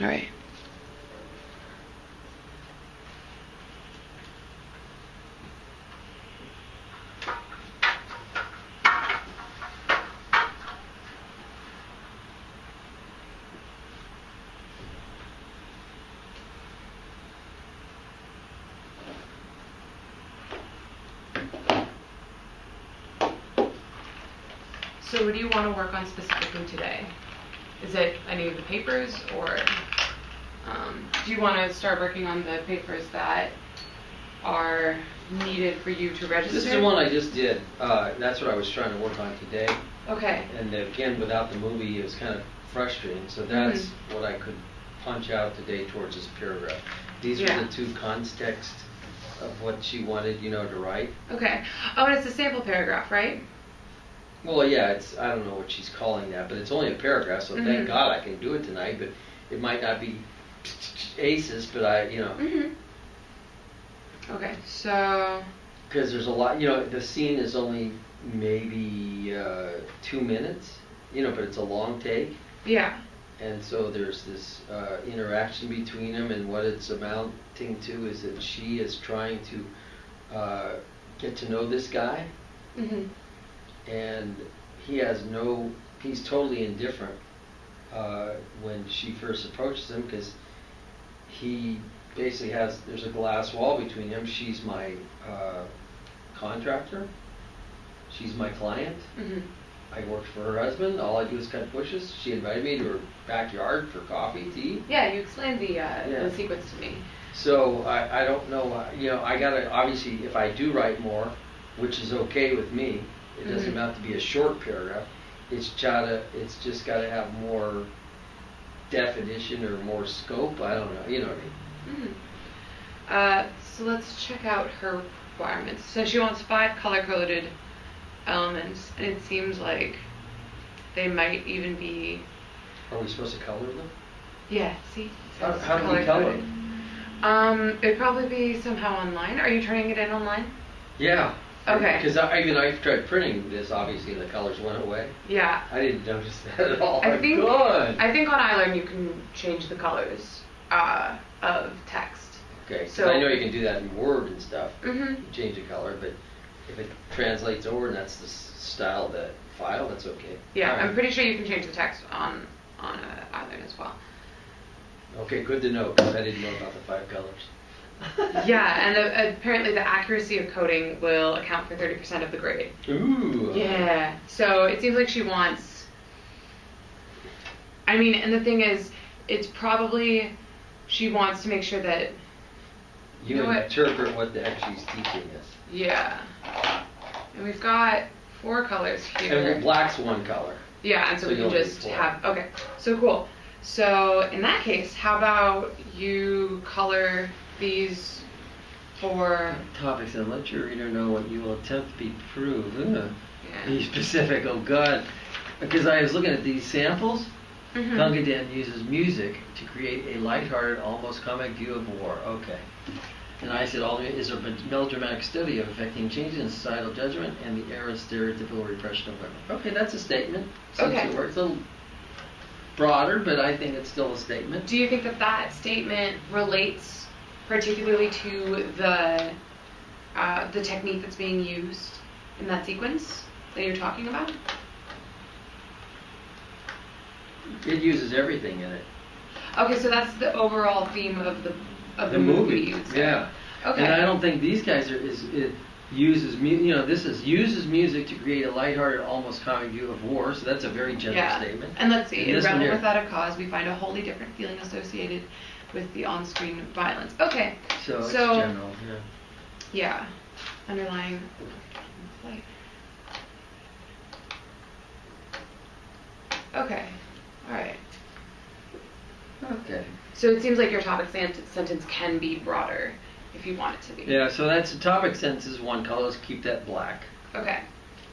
All right. So what do you want to work on specifically today? Is it any of the papers, or do you want to start working on the papers that are needed for you to register? This is the one I just did. That's what I was trying to work on today. Okay. And again, without the movie, it was kind of frustrating. So that's what I could punch out today towards this paragraph. These were the two contexts of what she wanted, you know, to write. Okay. Oh, and it's a sample paragraph, right? Well, yeah, it's, I don't know what she's calling that, but it's only a paragraph, so thank God I can do it tonight, but it might not be aces, but I, you know. Okay, so. Because there's a lot, you know, the scene is only maybe 2 minutes, you know, but it's a long take. Yeah. And so there's this interaction between them, and what it's amounting to is that she is trying to get to know this guy. And he's totally indifferent when she first approaches him, because he basically there's a glass wall between him. She's my contractor. She's my client. I work for her husband. All I do is cut bushes. She invited me to her backyard for coffee, tea. Yeah, you explained the sequence to me. So I don't know, you know, I gotta, obviously, if I do write more, which is okay with me, it doesn't have to be a short paragraph. It's just got to have more definition or more scope. I don't know. You know what I mean? So let's check out her requirements. So she wants 5 color-coded elements, and it seems like they might even be. Are we supposed to color them? Yeah. See. How do we color them? It'd probably be somehow online. Are you turning it in online? Yeah. Okay. Because I tried printing this, obviously, and the colors went away. Yeah. I didn't notice that at all. I think on iLearn you can change the colors of text. Okay. So I know you can do that in Word and stuff. You change the color, but if it translates over and that's the style of the file, that's okay. Yeah, I'm pretty sure you can change the text on iLearn as well. Okay, good to know, because I didn't know about the 5 colors. Yeah, and apparently the accuracy of coding will account for 30% of the grade. Ooh. Yeah. So it seems like she wants. I mean, and the thing is, it's probably she wants to make sure that. You interpret what the heck she's teaching us. Yeah. And we've got 4 colors here. And black's 1 color. Yeah, and so we can just have. Okay. So cool. So in that case, how about you color these for topics and let your reader know what you will attempt to prove. Be specific, oh God. Because I was looking at these samples. Gungadin uses music to create a lighthearted, almost comic view of war. Okay. And I said, is a melodramatic study of affecting changes in societal judgment and the era's stereotypical repression of women. Okay, that's a statement. Okay. It's a little broader, but I think it's still a statement. Do you think that that statement relates particularly to the technique that's being used in that sequence that you're talking about? It uses everything in it. Okay, so that's the overall theme of the movie. Yeah. Okay. And I don't think these guys uses music to create a lighthearted, almost comic view of war. So that's a very general statement. And let's see. In Rebel Without a Cause, we find a wholly different feeling associated with the on-screen violence. Okay. So it's general. Yeah. Underlying. Okay. All right. Okay. So it seems like your topic sentence can be broader if you want it to be. Yeah, so that's the topic sentence is 1 color. Let's keep that black. Okay.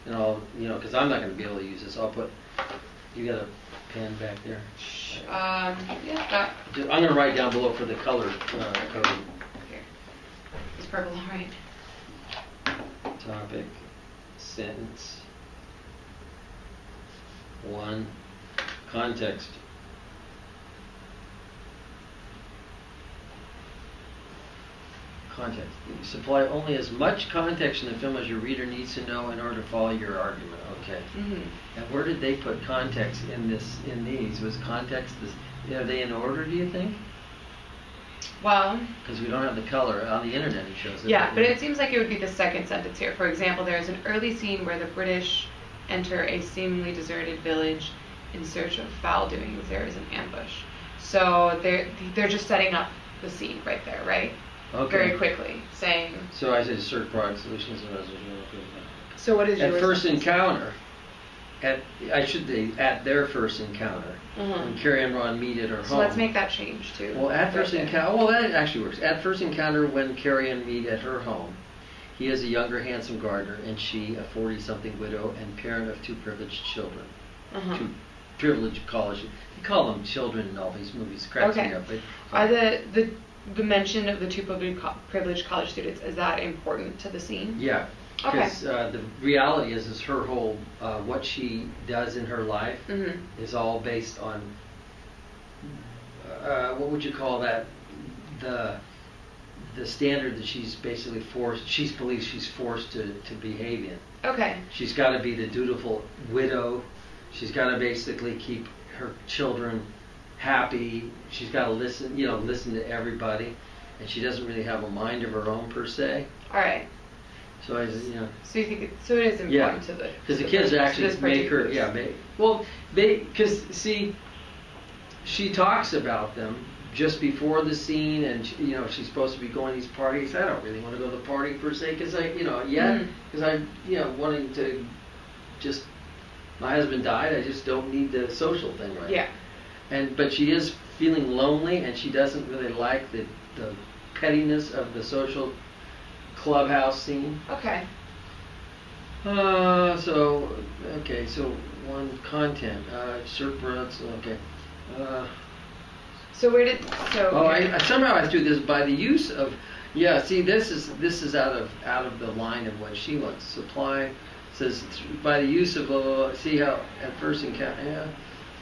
And I'll, because I'm not going to be able to use this. I'll put, you got a pen back there? Yeah. I'm going to write down below for the color coding. Here. Is purple all right? Topic, sentence, 1, context. context. You supply only as much context in the film as your reader needs to know in order to follow your argument. Okay. And where did they put context in this? In these was context? Are they in order? Do you think? Well, because we don't have the color on the internet. It shows it. Yeah, but it seems like it would be the second sentence here. For example, there is an early scene where the British enter a seemingly deserted village in search of foul doings. There is an ambush. So they're just setting up the scene right there, right? Okay. Very quickly, saying. So I said search product solutions and resolution. So what is at yours? First encounter? At their first encounter, when Carrie and Ron meet at her home. So let's make that change too. Well, at first encounter. Well, that actually works. At first encounter, when Carrie and meet at her home, he is a younger, handsome gardener, and she a 40-something widow and parent of two privileged children. Two privileged college. You call them children in all these movies. Cracks me up. Are the mention of the two privileged college students, is that important to the scene? Yeah. Because the reality is her whole what she does in her life is all based on what would you call that, the standard that she's basically forced. She's forced to behave in. Okay. She's got to be the dutiful widow. She's got to basically keep her children happy. She's got to listen to everybody, and she doesn't really have a mind of her own per se. All right. So So you think it is important to the because the kids actually make her because see, she talks about them just before the scene, and she's supposed to be going to these parties. I don't really want to go to the party per se because wanting to just, my husband died. I just don't need the social thing right. Yeah. But she is feeling lonely, and she doesn't really like the pettiness of the social clubhouse scene. Okay. So one content. Surplus. Okay. Somehow I threw this by the use of. Yeah. See, this is out of the line of what she wants. Supply says by the use of. See how at first encounter. Yeah.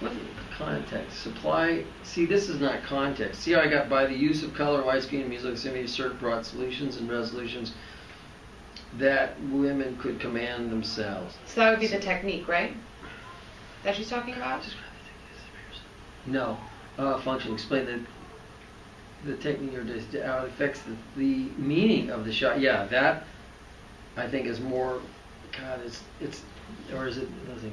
What context? Supply. See, this is not context. See how I got by the use of color, widescreen, music, symphony, search brought solutions and resolutions that women could command themselves. So that would be the technique, right? That she's talking about? No. Function. Explain the technique or how it affects the meaning of the shot. Yeah, that I think is more. God, it's or is it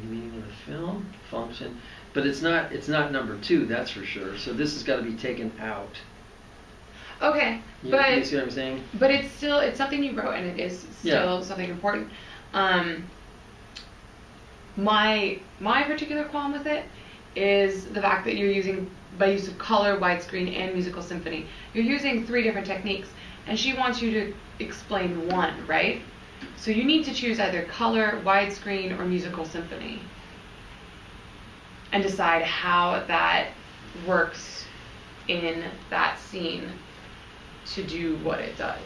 meaning of the film function? But it's not number 2, that's for sure. So this has got to be taken out. Okay, you see what I'm saying? But it's something you wrote, and it is still something important. My particular qualm with it is the fact that you're using, by use of color, widescreen, and musical symphony, you're using 3 different techniques, and she wants you to explain one, right? So you need to choose either color, widescreen, or musical symphony, and decide how that works in that scene to do what it does.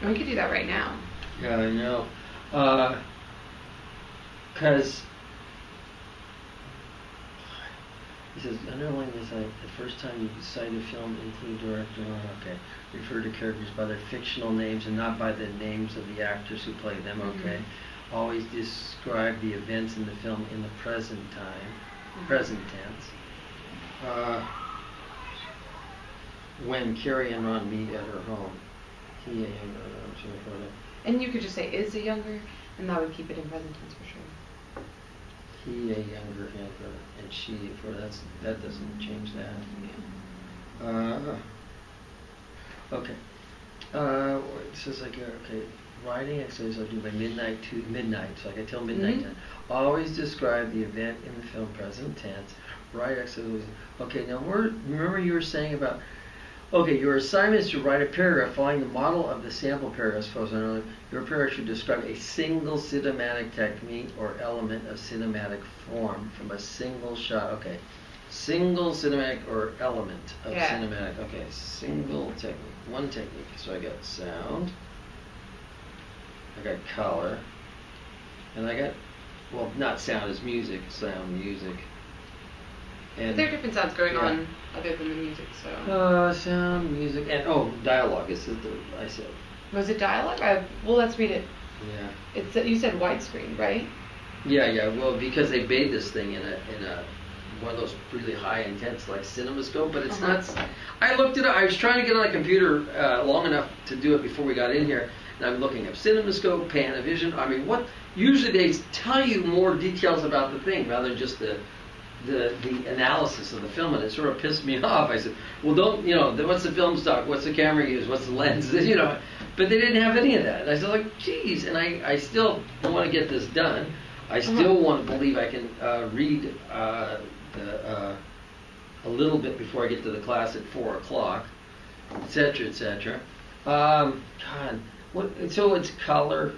And we could do that right now. Yeah, I know. Because he says, underlying this, the first time you cite a film, include director, refer to characters by their fictional names and not by the names of the actors who play them, Always describe the events in the film in the present time, present tense. When Carrie and Ron meet at her home, and you could just say, is a younger, and that would keep it in present tense for sure. He a younger and she that doesn't change that. Okay. It says writing exercise I'll do by midnight to midnight, so I can tell midnight time. Always describe the event in the film present tense. Write exercise. Okay, now remember you were saying about. Okay, your assignment is to write a paragraph following the model of the sample paragraphs focused on earlier. Your paragraph should describe a single cinematic technique or element of cinematic form from a single shot. Okay, single cinematic or element of cinematic. Okay, single technique, one technique. So I got sound, I got color, and I got well, not sound as music, sound, music. And there are different sounds going on other than the music, so. Sound, music, and dialogue is I said. Was it dialogue? Well, let's read it. Yeah. You said widescreen, right? Yeah. Well, because they made this thing in a one of those really high intense like CinemaScope, but it's not. I looked it up. I was trying to get on a computer long enough to do it before we got in here, and I'm looking up CinemaScope, Panavision. I mean, what? Usually they tell you more details about the thing rather than just the analysis of the film, and it sort of pissed me off. I said, well, what's the film stock? What's the camera use? What's the lens? But they didn't have any of that. And I said, geez, and I still want to get this done. I still want to believe I can read a little bit before I get to the class at 4 o'clock, etc., etc. God, so it's color,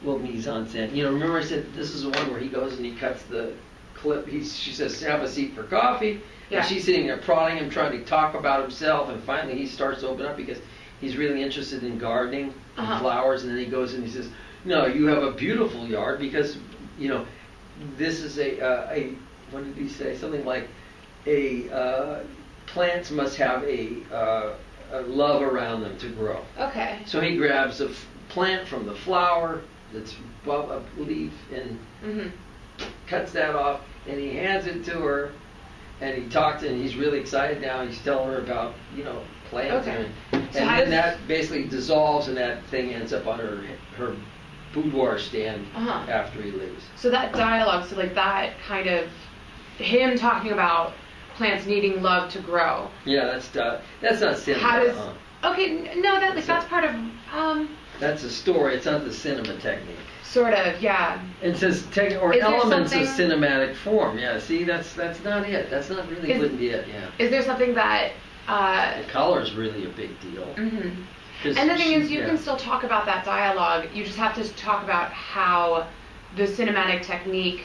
well, mise-en-scène. Remember I said this is the one where he goes and he cuts the clip. She says, have a seat for coffee. Yeah. And she's sitting there prodding him, trying to talk about himself, and finally he starts to open up because he's really interested in gardening and flowers, and then he goes and he says, no, you have a beautiful yard because, this is a what did he say? Something like plants must have a love around them to grow. Okay. So he grabs a plant from the flower that's above a leaf and cuts that off, and he hands it to her, and he talks, and he's really excited now. He's telling her about, plants, and then that basically dissolves, and that thing ends up on her boudoir stand after he leaves. So that dialogue, so like that kind of him talking about plants needing love to grow. Yeah, that's not cinema. That's part of. That's a story. It's not the cinema technique. Sort of, yeah. It says elements of cinematic form. Yeah, see, that's not it. That's not really wouldn't be it. Yeah. Is there something that? The color is really a big deal. And the thing is, you can still talk about that dialogue. You just have to talk about how the cinematic technique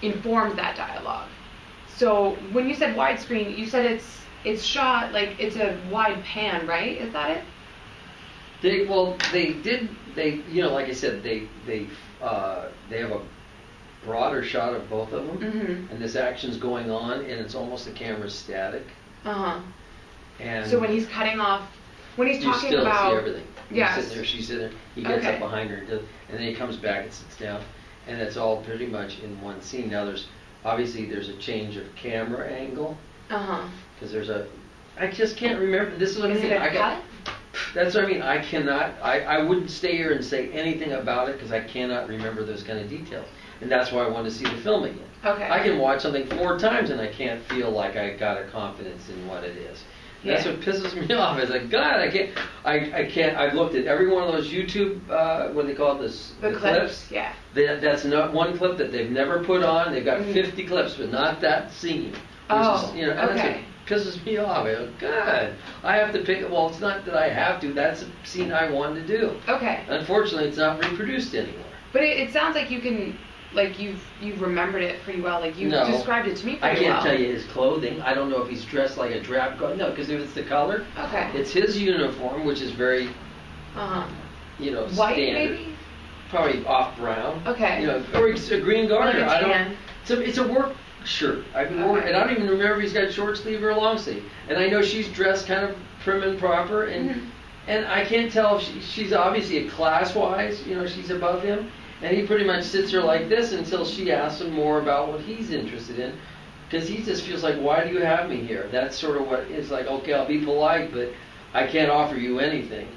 informed that dialogue. So when you said widescreen, you said it's shot like it's a wide pan, right? Is that it? Like I said, they have a broader shot of both of them, and this action's going on, and it's almost the camera's static. And so when he's cutting off, when he's talking about, you still see everything. Yes. He's sitting there, she's sitting there. He gets up behind her, and then he comes back and sits down, and it's all pretty much in one scene. Now there's a change of camera angle. Because I just can't remember. This is what I mean. That's what I mean. I wouldn't stay here and say anything about it because I cannot remember those kind of details. And that's why I want to see the film again. Okay. I can watch something 4 times and I can't feel like I got a confidence in what it is. That's what pisses me off. It's like, God, I can't. I've looked at every one of those YouTube, what do they call this? The clips. Yeah. That's not one clip that they've never put on. They've got 50 clips, but not that scene. That's what pisses me off. I go, God, I have to pick it. Well, it's not that I have to. That's a scene I wanted to do. Okay. Unfortunately, it's not reproduced anymore. But it sounds like you can. Like you've remembered it pretty well. Like you described it to me pretty well. I can't tell you his clothing. I don't know if he's dressed like a draft guard. No, because if it's the color, it's his uniform, which is very, white standard. Maybe? Probably off brown. Okay. Or he's a green garter. Like a tan. It's a work shirt. And I don't even remember if he's got short sleeve or a long sleeve. And I know she's dressed kind of prim and proper, and I can't tell if she's obviously class-wise. She's above him. And he pretty much sits there like this until she asks him more about what he's interested in. Because he just feels like, why do you have me here? That's sort of what it's like, okay, I'll be polite, but I can't offer you anything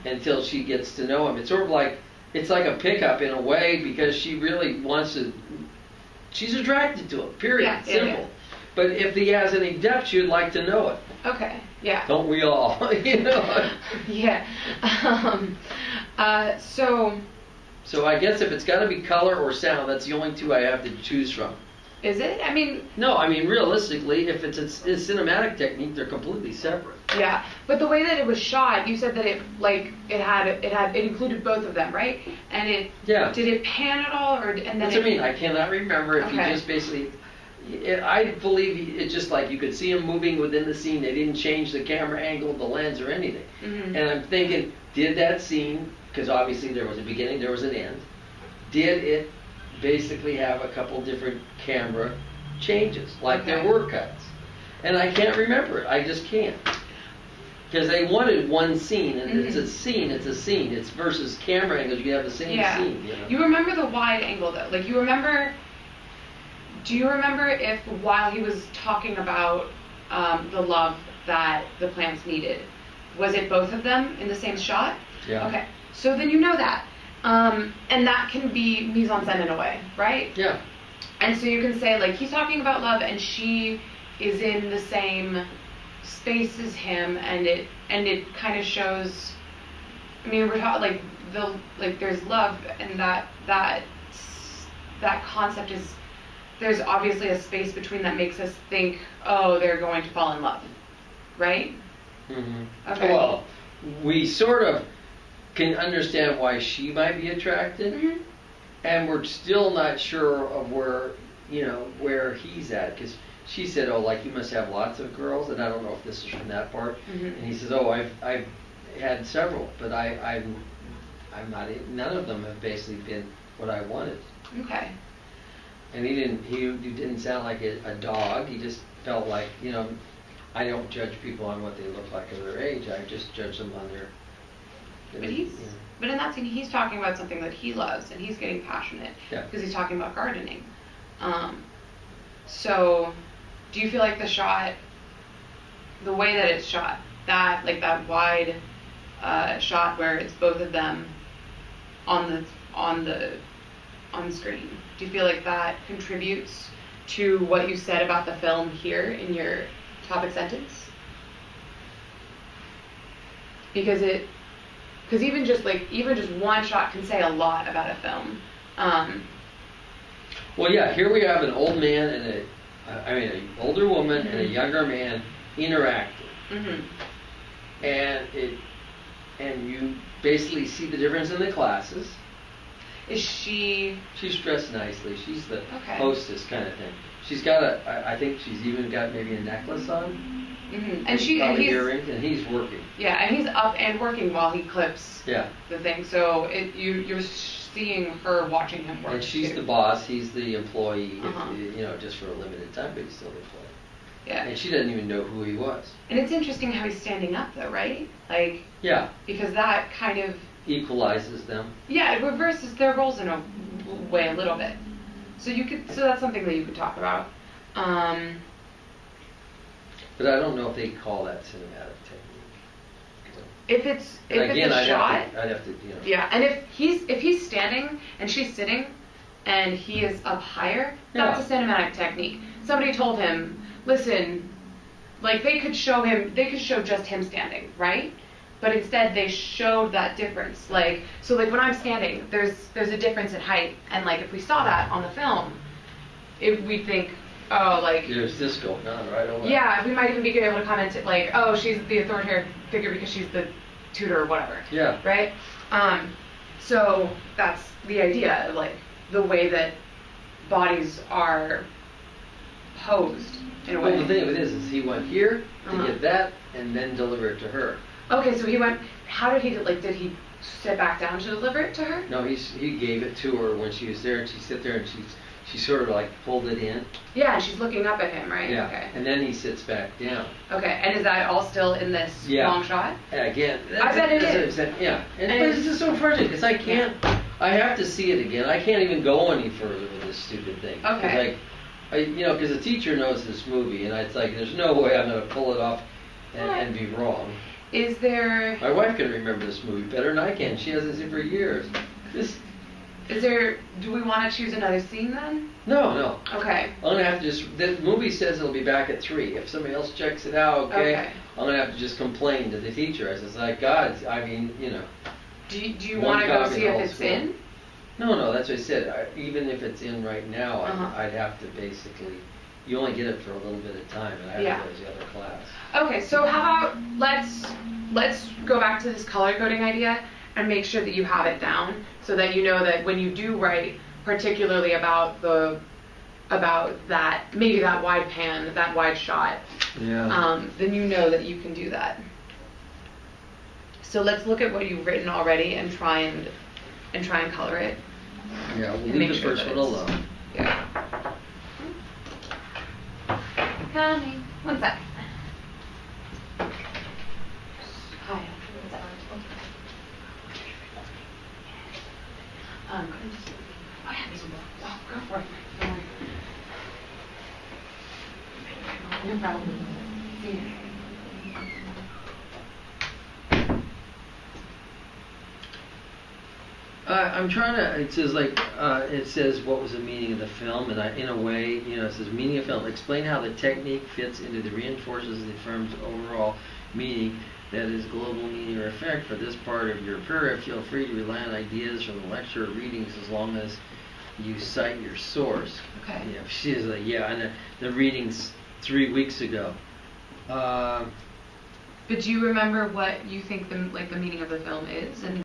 until she gets to know him. It's sort of like, it's like a pickup in a way because she really wants to, she's attracted to him, period. Yeah, simple. Yeah. But if he has any depth, you'd like to know it. Okay, yeah. Don't we all? Yeah. So I guess if it's got to be color or sound, that's the only 2 I have to choose from. Is it? I mean... No, realistically, if it's a cinematic technique, they're completely separate. Yeah, but the way that it was shot, you said that it included both of them, right? And did it pan at all, or and then? That's what I mean. I cannot remember if he just basically. I believe it's just like you could see him moving within the scene. They didn't change the camera angle, the lens, or anything. And I'm thinking, did that scene? Because obviously there was a beginning, there was an end. Did it basically have a couple different camera changes, like Okay. there were cuts. And I can't remember it. I just can't. Because they wanted one scene, and it's a scene, It's versus camera angles, you have the same scene. You know? You remember the wide angle though? Like do you remember if while he was talking about the love that the plants needed, was it both of them in the same shot? Yeah. Okay. So then you know that. And that can be mise en scène in a way, right? Yeah. And so you can say, like, he's talking about love and she is in the same space as him, and it kind of shows, I mean, we're talking, like, there's love, and that concept is, there's obviously a space between that makes us think, oh, they're going to fall in love, right? Mm-hmm. Okay. Well, we sort of can understand why she might be attracted, and we're still not sure of where he's at, because she said, oh, like, you must have lots of girls, and I don't know if this is from that part. And he says, oh, I've had several, but I'm not, none of them have basically been what I wanted. Okay. And he didn't sound like a dog. He just felt like, I don't judge people on what they look like at their age. I just judge them on their. But in that scene, he's talking about something that he loves, and he's getting passionate because he's talking about gardening. So, do you feel like the shot, the way that it's shot, that wide shot where it's both of them on screen, do you feel like that contributes to what you said about the film here in your topic sentence? Because even just one shot can say a lot about a film. Well, yeah, here we have an old man and an older woman and a younger man interacting, and you basically see the difference in the classes. Is she? She's dressed nicely. She's the hostess kind of thing. She's got I think she's even got maybe a necklace on. And he's earrings, and he's working. Yeah, and he's up and working while he clips the thing. So you're seeing her watching him work. And she's the boss. He's the employee. Just for a limited time, but he's still the employee. Yeah. And she doesn't even know who he was. And it's interesting how he's standing up, though, right? Like. Yeah. Because that kind of equalizes them. Yeah, it reverses their roles in a way a little bit. So that's something that you could talk about. But I don't know if they call that cinematic technique. If it's a shot, I'd have to. Yeah, and if he's standing and she's sitting, and he is up higher, that's a cinematic technique. Somebody told him, listen, like they could show just him standing, right? But instead they showed that difference. Like when I'm standing, there's a difference in height, and like if we saw that on the film, we'd think, oh, like there's this going on right away. Yeah, we might even be able to comment it like, oh, she's the authoritarian figure because she's the tutor or whatever. Yeah. Right? So that's the idea, like the way that bodies are posed in a way. Well, the thing of it is he went here to get that and then deliver it to her. Okay, so he went. How did he did he sit back down to deliver it to her? No, he gave it to her when she was there, and she sat there and she sort of like pulled it in. Yeah, and she's looking up at him, right? Yeah. Okay. And then he sits back down. Okay, and is that all still in this long shot? Again. I bet it is. Yeah. But it's just so frustrating because I have to see it again. I can't even go any further with this stupid thing. Okay. Because the teacher knows this movie, and it's like, there's no way I'm going to pull it off and be wrong. Is there... My wife can remember this movie better than I can. She hasn't seen it for years. Do we want to choose another scene then? No. Okay. I'm going to have to the movie says it'll be back at 3. If somebody else checks it out, okay. I'm going to have to just complain to the teacher. I says, like, God, I mean, Do you want to go see if it's in? No, that's what I said. Even if it's in right now, I'd have to basically, you only get it for a little bit of time, and I have to go to the other class. Okay, so how about, let's go back to this color coding idea and make sure that you have it down so that you know that when you do write particularly about that, maybe that wide pan, that wide shot, then you know that you can do that. So let's look at what you've written already and try and color it. Yeah, we'll And leave make the sure first that one it's- alone. Yeah. Connie, one sec. Hi. What's that? Oh yeah, these will work. Oh, go for it. Don't worry. No problem. See you. I'm trying to. It says it says what was the meaning of the film, and in a way, it says meaning of film. Explain how the technique fits into the reinforces the firm's overall meaning, that is global meaning or effect. For this part of your prayer, feel free to rely on ideas from the lecture or readings as long as you cite your source. Okay. Yeah, she is and the readings 3 weeks ago. But do you remember what you think the meaning of the film is? And